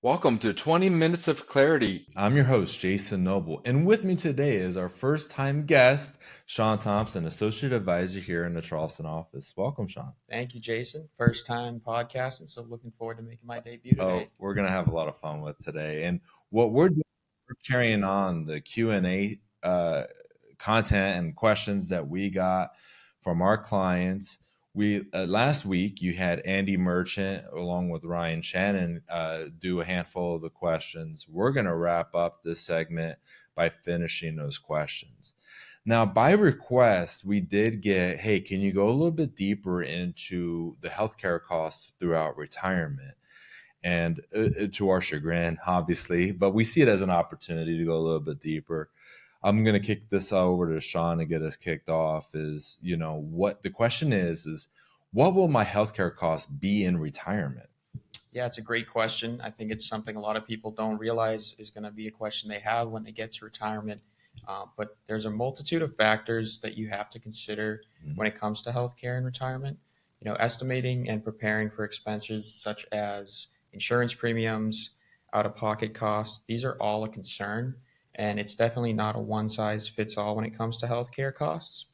Welcome to 20 Minutes of Clarity. I'm your host, Jason Noble, and with me today is our first time guest, Sean Thompson, Associate Advisor here in the Charleston office. Welcome, Sean. Thank you, Jason. First time podcasting, so looking forward to making my debut today. We're going to have a lot of fun with today. And what we're doing, we're carrying on the Q&A content and questions that we got from our clients. We last week you had Andy Merchant along with Ryan Shannon do a handful of the questions. We're going to wrap up this segment by finishing those questions. Now, by request, we did get, hey, can you go a little bit deeper into the healthcare costs throughout retirement? And to our chagrin, obviously, but we see it as an opportunity to go a little bit deeper. I'm going to kick this over to Sean to get us kicked off. What the question is what will my healthcare costs be in retirement? Yeah, it's a great question. I think it's something a lot of people don't realize is going to be a question they have when they get to retirement. But there's a multitude of factors that you have to consider when it comes to healthcare in retirement. Estimating and preparing for expenses such as insurance premiums, out-of-pocket costs, these are all a concern. And it's definitely not a one size fits all when it comes to healthcare costs.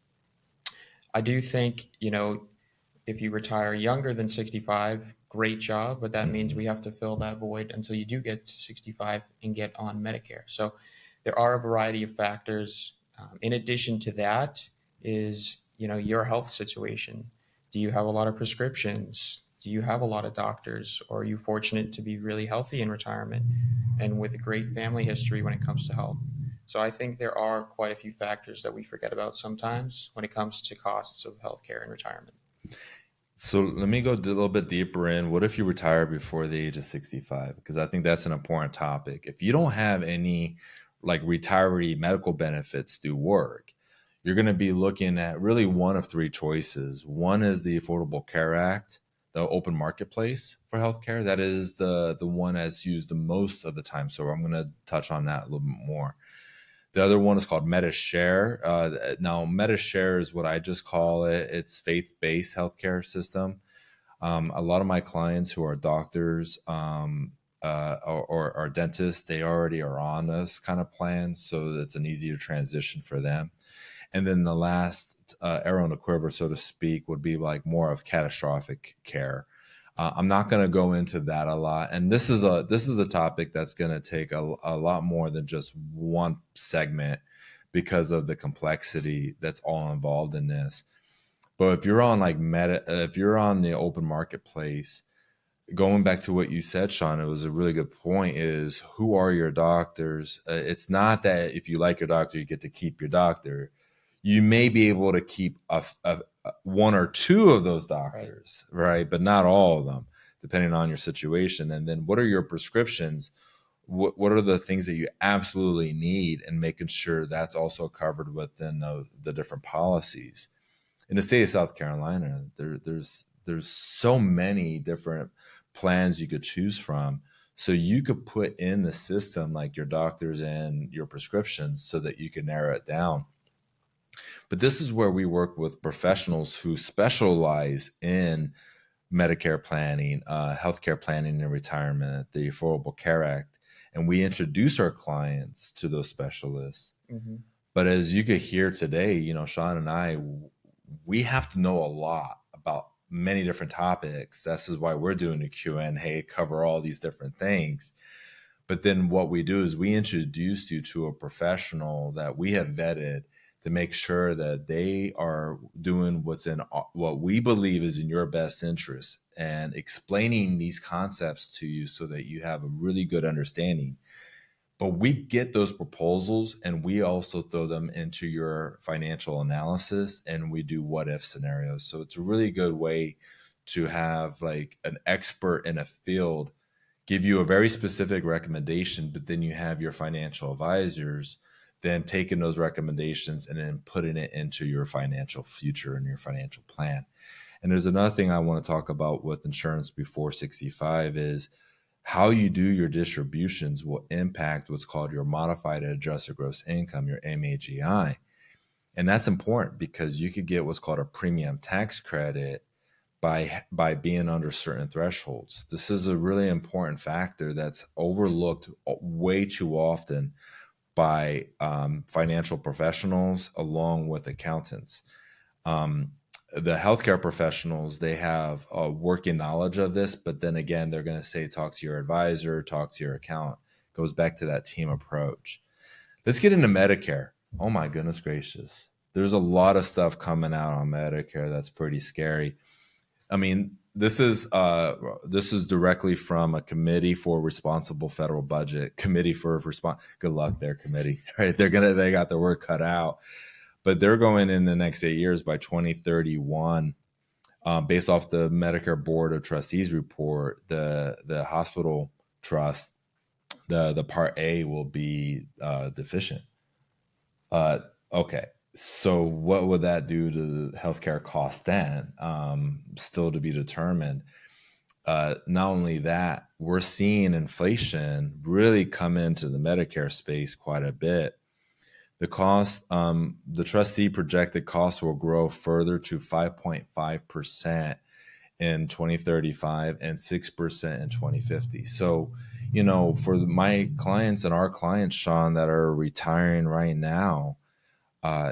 I do think, if you retire younger than 65, great job, but that means we have to fill that void until you do get to 65 and get on Medicare. So there are a variety of factors. In addition to that is, your health situation. Do you have a lot of prescriptions? Do you have a lot of doctors? Or are you fortunate to be really healthy in retirement and with a great family history when it comes to health? So I think there are quite a few factors that we forget about sometimes when it comes to costs of healthcare in retirement. So let me go a little bit deeper in. What if you retire before the age of 65? Because I think that's an important topic. If you don't have any like retiree medical benefits through work, you're going to be looking at really one of three choices. One is the Affordable Care Act, the open marketplace for healthcare. That is the one that's used the most of the time. So I'm going to touch on that a little bit more. The other one is called MediShare. Now, MediShare is what I just call it. It's faith-based healthcare system. A lot of my clients who are doctors or dentists, they already are on this kind of plan, so it's an easier transition for them. And then the last arrow in the quiver, so to speak, would be like more of catastrophic care. I'm not going to go into that a lot, and this is a topic that's going to take a lot more than just one segment because of the complexity that's all involved in this. But if you're on if you're on the open marketplace, going back to what you said, Sean, it was a really good point. Is who are your doctors? It's not that if you like your doctor, you get to keep your doctor. You may be able to keep one or two of those doctors, right? But not all of them, depending on your situation. And then what are your prescriptions? What are the things that you absolutely need, and making sure that's also covered within the different policies. In the state of South Carolina, there's so many different plans you could choose from. So you could put in the system like your doctors and your prescriptions so that you can narrow it down. But this is where we work with professionals who specialize in Medicare planning, healthcare planning and retirement, the Affordable Care Act, and we introduce our clients to those specialists. Mm-hmm. But as you could hear today, Sean and I, we have to know a lot about many different topics. This is why we're doing a Q&A, cover all these different things. But then what we do is we introduce you to a professional that we have vetted to make sure that they are doing what we believe is in your best interest and explaining these concepts to you so that you have a really good understanding. But we get those proposals and we also throw them into your financial analysis, and we do what if scenarios. So it's a really good way to have like an expert in a field give you a very specific recommendation, but then you have your financial advisors then taking those recommendations and then putting it into your financial future and your financial plan. And there's another thing I want to talk about with insurance before 65 is how you do your distributions will impact what's called your modified adjusted gross income, your MAGI. And that's important because you could get what's called a premium tax credit, by being under certain thresholds. This is a really important factor that's overlooked way too often by financial professionals along with accountants. Um, the healthcare professionals, they have a working knowledge of this, but then again, they're going to say, talk to your advisor, talk to your accountant. Goes back to that team approach. Let's get into Medicare. Oh my goodness gracious. There's a lot of stuff coming out on Medicare that's pretty scary. I mean, this is directly from a committee for responsible federal budget. Committee for response. Good luck, their committee. Right? They got their work cut out, but they're going in the next 8 years by 2031. Based off the Medicare Board of Trustees report, the hospital trust, the Part A will be deficient. Okay. So what would that do to healthcare costs then? Still to be determined. Not only that, we're seeing inflation really come into the Medicare space quite a bit. The trustee projected costs will grow further to 5.5% in 2035 and 6% in 2050. So, for my clients and our clients, Sean, that are retiring right now,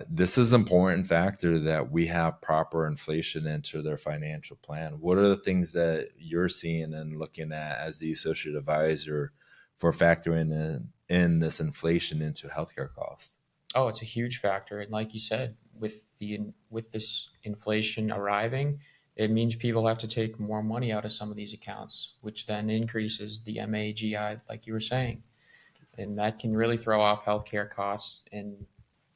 this is an important factor that we have proper inflation into their financial plan. What are the things that you're seeing and looking at as the associate advisor for factoring in this inflation into healthcare costs? Oh, it's a huge factor, and like you said, with this inflation arriving, it means people have to take more money out of some of these accounts, which then increases the MAGI, like you were saying, and that can really throw off healthcare costs and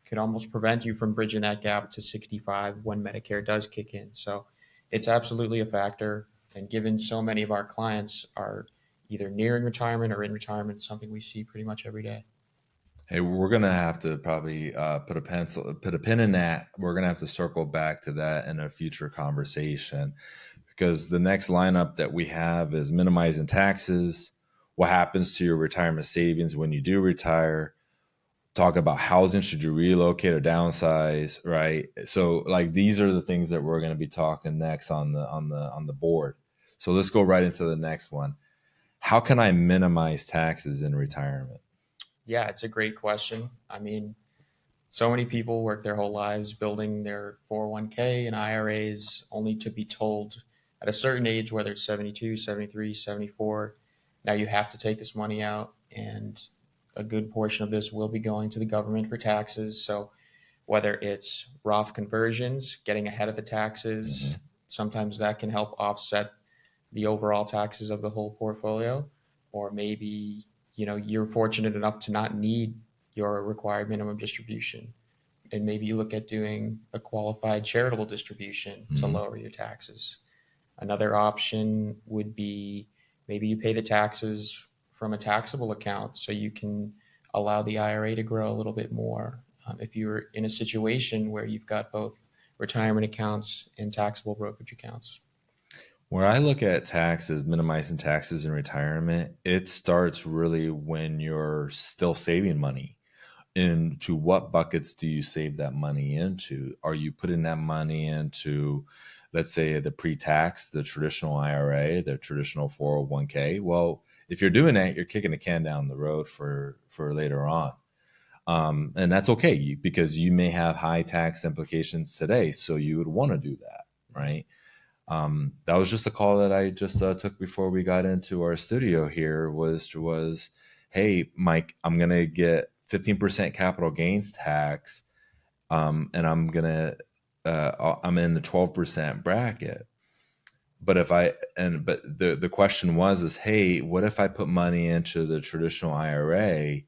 could almost prevent you from bridging that gap to 65 when Medicare does kick in. So it's absolutely a factor. And given so many of our clients are either nearing retirement or in retirement, something we see pretty much every day. Hey, we're gonna have to probably put a pin in that. We're gonna have to circle back to that in a future conversation, because the next lineup that we have is minimizing taxes. What happens to your retirement savings when you do retire? Talk about housing. Should you relocate or downsize? Right. So, like, these are the things that we're going to be talking next on the board. So let's go right into the next one. How can I minimize taxes in retirement? Yeah, it's a great question. I mean, so many people work their whole lives building their 401k and IRAs only to be told at a certain age, whether it's 72, 73, 74, now you have to take this money out. And a good portion of this will be going to the government for taxes. So whether it's Roth conversions, getting ahead of the taxes, sometimes that can help offset the overall taxes of the whole portfolio. Or maybe, you're fortunate enough to not need your required minimum distribution. And maybe you look at doing a qualified charitable distribution to lower your taxes. Another option would be maybe you pay the taxes from a taxable account so you can allow the IRA to grow a little bit more. If you're in a situation where you've got both retirement accounts and taxable brokerage accounts. Where I look at taxes, minimizing taxes in retirement, it starts really when you're still saving money. Into what buckets do you save that money into? Are you putting that money into, let's say, the pre-tax, the traditional IRA, the traditional 401k? Well, if you're doing that, you're kicking the can down the road for later on. And that's okay because you may have high tax implications today. So you would want to do that, right? That was just a call that I just took before we got into our studio here was, hey, Mike, I'm going to get 15% capital gains tax. And I'm in the 12% bracket. But the question is, hey, what if I put money into the traditional IRA?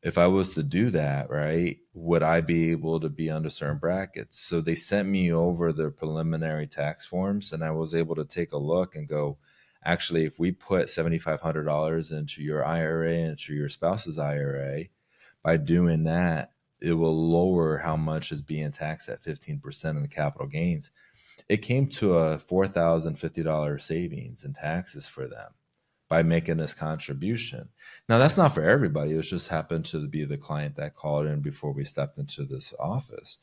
If I was to do that, right, would I be able to be under certain brackets? So they sent me over the preliminary tax forms, and I was able to take a look and go, actually, if we put $7,500 into your IRA, into your spouse's IRA, by doing that, it will lower how much is being taxed at 15% in the capital gains. It came to a $4,050 savings in taxes for them by making this contribution. Now, that's not for everybody. It just happened to be the client that called in before we stepped into this office.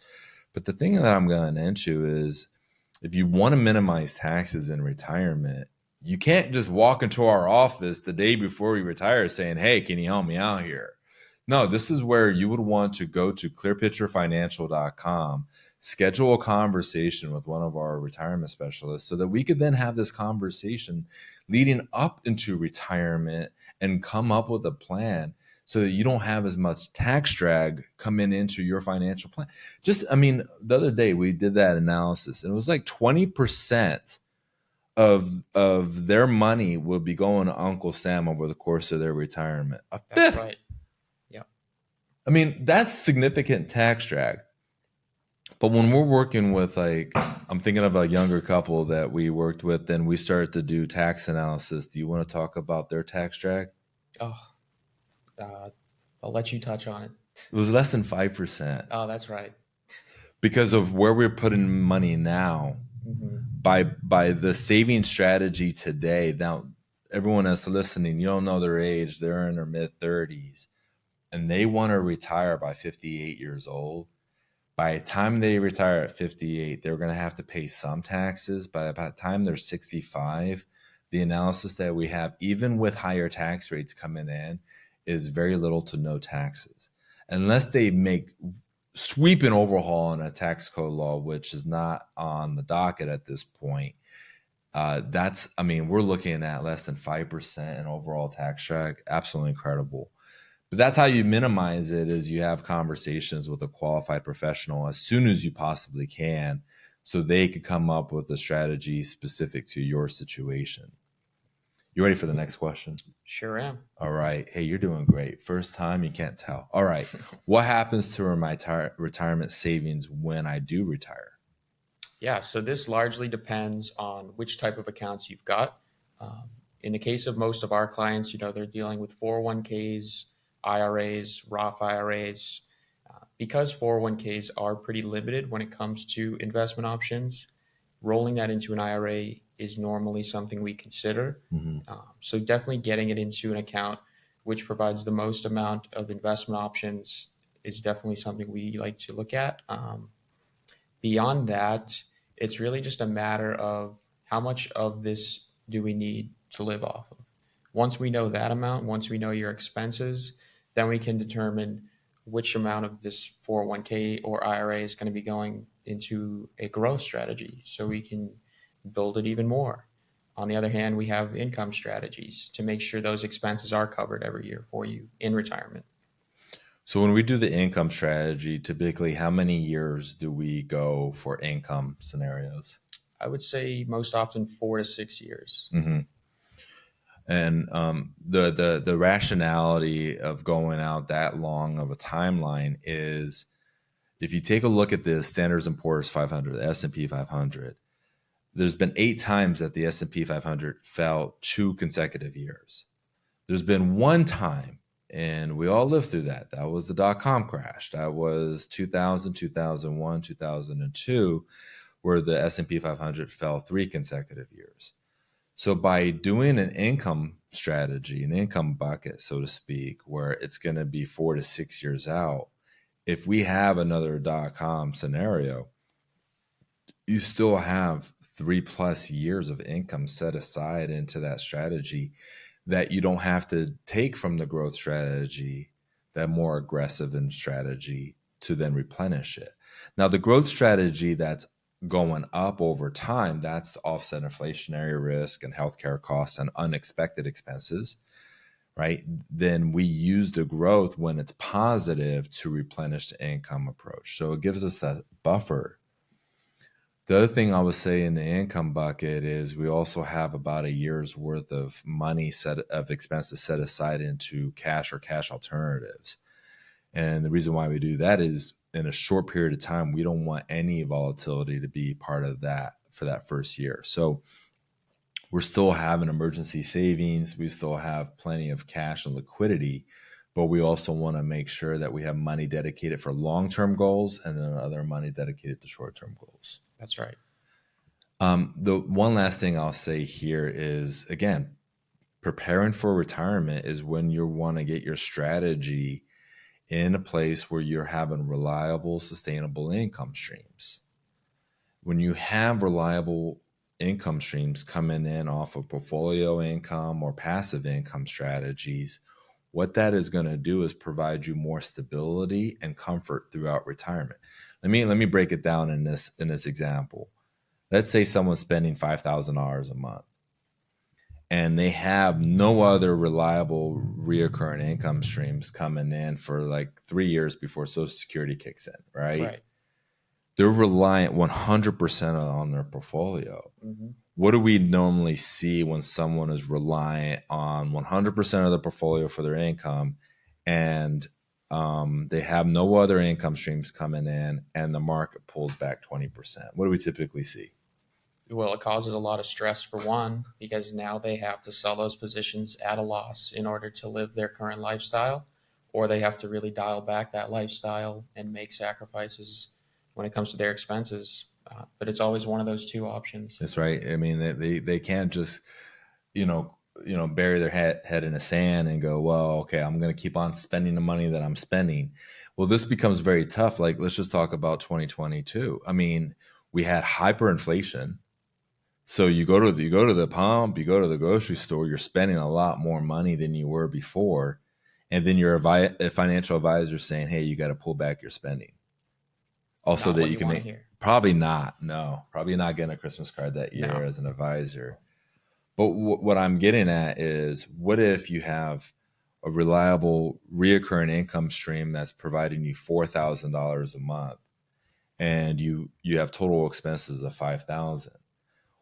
But the thing that I'm going into is if you want to minimize taxes in retirement, you can't just walk into our office the day before you retire saying, hey, can you help me out here? No, this is where you would want to go to clearpicturefinancial.com, schedule a conversation with one of our retirement specialists so that we could then have this conversation leading up into retirement and come up with a plan so that you don't have as much tax drag coming into your financial plan. The other day we did that analysis and it was like 20% of their money will be going to Uncle Sam over the course of their retirement. A That's fifth. right. Yeah. I mean, that's significant tax drag. But when we're working with, like, I'm thinking of a younger couple that we worked with, and we started to do tax analysis. Do you want to talk about their tax drag? Oh, uh, I'll let you touch on it. It was less than 5%. Oh, that's right. Because of where we're putting money now, by the saving strategy today. Now, everyone that's listening, you don't know their age. They're in their mid-30s, and they want to retire by 58 years old. By the time they retire at 58, they're going to have to pay some taxes. By the time they're 65, the analysis that we have, even with higher tax rates coming in, is very little to no taxes. Unless they make sweeping overhaul on a tax code law, which is not on the docket at this point. We're looking at less than 5% in overall tax drag. Absolutely incredible. But that's how you minimize it, is you have conversations with a qualified professional as soon as you possibly can so they could come up with a strategy specific to your situation. You ready for the next question? Sure am. All right. Hey, you're doing great. First time, you can't tell. All right. What happens to my retirement savings when I do retire? Yeah, so this largely depends on which type of accounts you've got. In the case of most of our clients, they're dealing with 401ks, IRAs, Roth IRAs. Because 401ks are pretty limited when it comes to investment options, rolling that into an IRA is normally something we consider. So definitely getting it into an account which provides the most amount of investment options is definitely something we like to look at. Beyond that, it's really just a matter of how much of this do we need to live off of. Once we know that amount, once we know your expenses, then we can determine which amount of this 401k or IRA is going to be going into a growth strategy so we can build it even more. On the other hand, we have income strategies to make sure those expenses are covered every year for you in retirement. So when we do the income strategy, typically how many years do we go for income scenarios? I would say most often 4 to 6 years. And the rationality of going out that long of a timeline is, if you take a look at the Standard & Poor's 500, the S&P 500, there's been 8 times that the S&P 500 fell 2 consecutive years. There's been one time, and we all lived through that. That was the dot-com crash. That was 2000, 2001, 2002, where the S&P 500 fell 3 consecutive years. So by doing an income strategy, an income bucket, so to speak, where it's going to be 4 to 6 years out, if we have another dot-com scenario, you still have 3+ years of income set aside into that strategy that you don't have to take from the growth strategy, that more aggressive in strategy, to then replenish it. Now, the growth strategy that's going up over time, that's to offset inflationary risk and healthcare costs and unexpected expenses, right? Then we use the growth when it's positive to replenish the income approach. So it gives us that buffer. The other thing I would say in the income bucket is we also have about a year's worth of money of expenses set aside into cash or cash alternatives. And the reason why we do that is, in a short period of time, we don't want any volatility to be part of that for that first year. So we're still having emergency savings. We still have plenty of cash and liquidity, but we also want to make sure that we have money dedicated for long-term goals and then other money dedicated to short-term goals. That's right. The one last thing I'll say here is, again, preparing for retirement is when you want to get your strategy in a place where you're having reliable, sustainable income streams. when you have reliable income streams coming in off of portfolio income or passive income strategies, what that is going to do is provide you more stability and comfort throughout retirement. Let me break it down in this example. Let's say someone's spending $5,000 a month and they have no other reliable reoccurring income streams coming in for like 3 years before Social Security kicks in, right? Right. They're reliant 100% on their portfolio. Mm-hmm. What do we normally see when someone is reliant on 100% of the portfolio for their income and they have no other income streams coming in and the market pulls back 20%? What do we typically see? Well, it causes a lot of stress for one, because now they have to sell those positions at a loss in order to live their current lifestyle, or they have to really dial back that lifestyle and make sacrifices when it comes to their expenses. But it's always one of those two options. That's right. I mean, they can't just, bury their head in the sand and go, well, okay, I'm going to keep on spending the money that I'm spending. Well, this becomes very tough. Like, let's just talk about 2022. I mean, we had hyperinflation. So you go to the pump, you go to the grocery store, you're spending a lot more money than you were before. And then your financial advisor saying, hey, you got to pull back your spending. Also, Not that what you can make. hear. Probably not. No, probably not getting a Christmas card that year as an advisor. But what I'm getting at is, what if you have a reliable, reoccurring income stream that's providing you $4,000 a month, and you have total expenses of $5,000?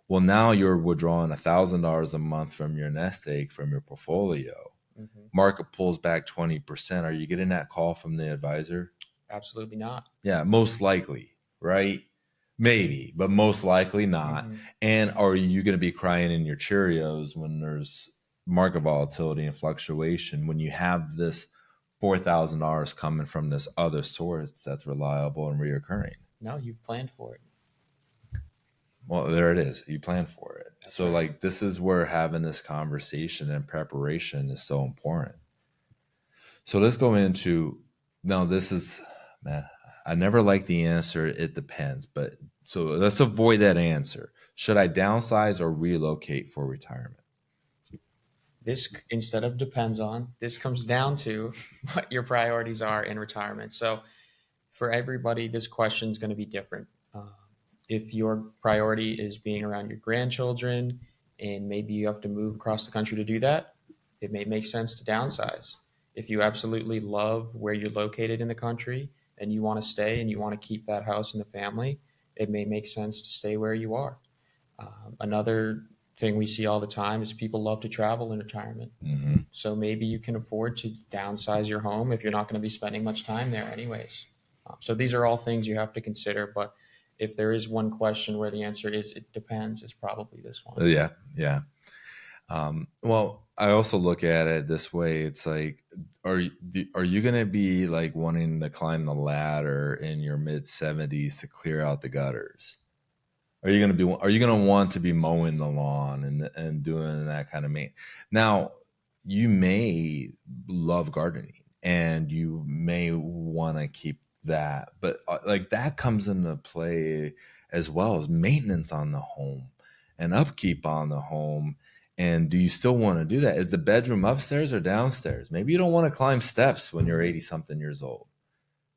Well, now you're withdrawing $1,000 a month from your nest egg, from your portfolio. Mm-hmm. Market pulls back 20%. Are you getting that call from the advisor? Absolutely not. Yeah, most likely, right? Maybe, but most likely not. Mm-hmm. And are you going to be crying in your Cheerios when there's market volatility and fluctuation, when you have this $4,000 coming from this other source that's reliable and reoccurring? No, you've planned for it. Well, there it is. You plan for it. That's so right. like, this is where having this conversation and preparation is so important. So let's go into, now this is, man, I never like the answer, it depends, but so let's avoid that answer. Should I downsize or relocate for retirement? This, instead of depends on, this comes down to what your priorities are in retirement. So for everybody, this question is going to be different. If your priority is being around your grandchildren and maybe you have to move across the country to do that, it may make sense to downsize. If you absolutely love where you're located in the country and you want to stay and you want to keep that house in the family, it may make sense to stay where you are. Another thing we see all the time is people love to travel in retirement. Mm-hmm. So maybe you can afford to downsize your home if you're not going to be spending much time there anyways. So these are all things you have to consider. But if there is one question where the answer is it depends, it's probably this one. Yeah. Well, I also look at it this way. It's like, are you going to be like wanting to climb the ladder in your mid 70s to clear out the gutters? Are you going to want to be mowing the lawn and doing that kind of maintenance? Now, you may love gardening and you may want to keep that, but like that comes into play as well as maintenance on the home and upkeep on the home. And do you still want to do that? Is the bedroom upstairs or downstairs? Maybe you don't want to climb steps when you're 80 something years old.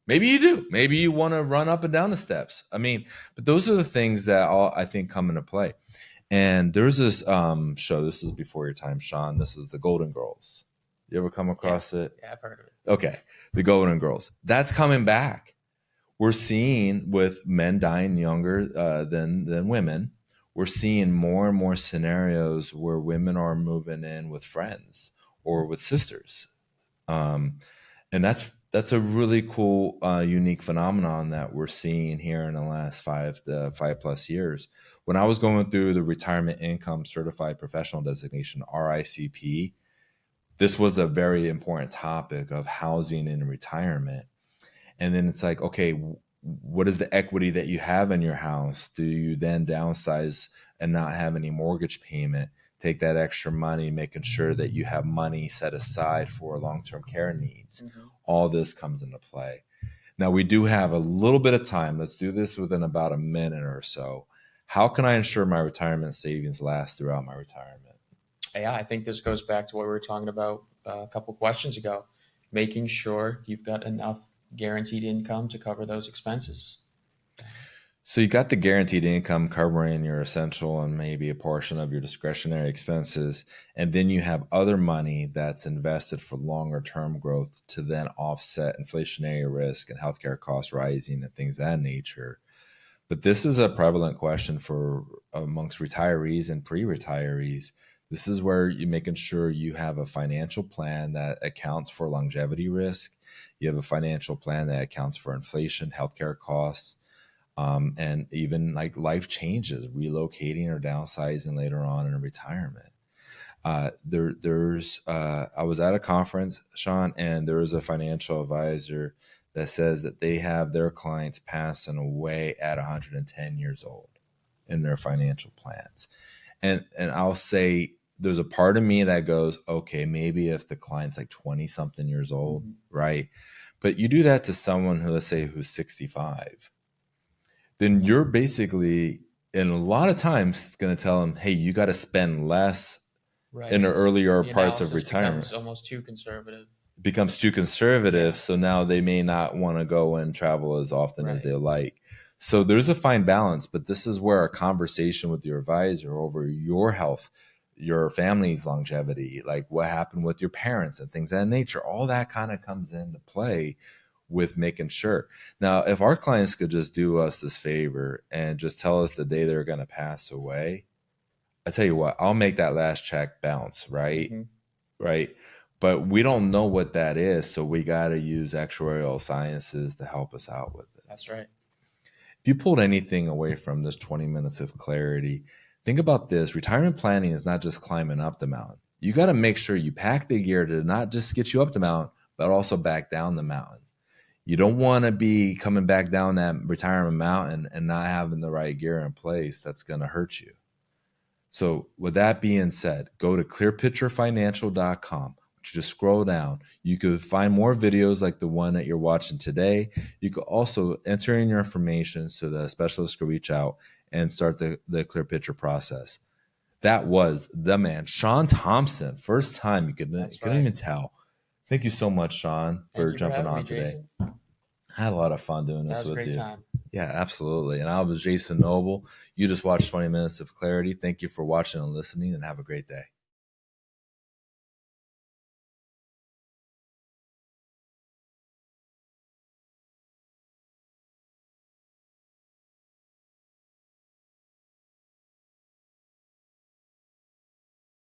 Maybe you do. Maybe you want to run up and down the steps. I mean, but those are the things that all I think come into play. And there's this show. This is before your time, Sean. This is the Golden Girls. You ever come across it? Yeah, I've heard of it. Okay, the Golden Girls. That's coming back. We're seeing, with men dying younger than women, we're seeing more and more scenarios where women are moving in with friends or with sisters, and that's a really cool, unique phenomenon that we're seeing here in the last 5+ years. When I was going through the Retirement Income Certified Professional Designation, RICP, this was a very important topic of housing in retirement. And then it's like, okay, what is the equity that you have in your house? Do you then downsize and not have any mortgage payment? Take that extra money, making sure that you have money set aside for long-term care needs. Mm-hmm. All this comes into play. Now, we do have a little bit of time. Let's do this within about a minute or so. How can I ensure my retirement savings last throughout my retirement? Yeah, I think this goes back to what we were talking about a couple questions ago, making sure you've got enough guaranteed income to cover those expenses. So you got the guaranteed income covering your essential and maybe a portion of your discretionary expenses. And then you have other money that's invested for longer term growth to then offset inflationary risk and healthcare costs rising and things of that nature. But this is a prevalent question for amongst retirees and pre-retirees. This is where you're making sure you have a financial plan that accounts for longevity risk. You have a financial plan that accounts for inflation, healthcare costs, and even like life changes, relocating or downsizing later on in retirement. I was at a conference, Sean, and there was a financial advisor that says that they have their clients passing away at 110 years old in their financial plans. And I'll say there's a part of me that goes, okay, maybe if the client's like 20 something years old, right? But you do that to someone who, let's say, who's 65, then you're basically, in a lot of times, going to tell them, hey, you got to spend less in Right. the earlier The parts of analysis retirement. becomes almost too conservative. It becomes too conservative. Yeah. So now they may not want to go and travel as often as Right. they like. So there's a fine balance, but this is where a conversation with your advisor over your health, your family's longevity, like what happened with your parents and things of that nature, all that kind of comes into play with making sure. Now, if our clients could just do us this favor and just tell us the day they're going to pass away, I tell you what, I'll make that last check bounce, right? Mm-hmm. Right. But we don't know what that is. So we got to use actuarial sciences to help us out with That's this. right. If you pulled anything away from this 20 minutes of clarity, think about this. Retirement planning is not just climbing up the mountain. You got to make sure you pack the gear to not just get you up the mountain, but also back down the mountain. You don't want to be coming back down that retirement mountain and not having the right gear in place. That's going to hurt you. So, with that being said, go to clearpicturefinancial.com. You just scroll down. You could find more videos like the one that you're watching today. You could also enter in your information so that a specialist could reach out and start the Clear Picture process. That was the man, Sean Thompson. First time you couldn't That's right. even tell. Thank you so much, Sean, Thank for you for jumping having me, on today. Jason. I had a lot of fun doing That this was a with great you. time. Yeah, absolutely. And I was Jason Noble. You just watched 20 Minutes of Clarity. Thank you for watching and listening, and have a great day.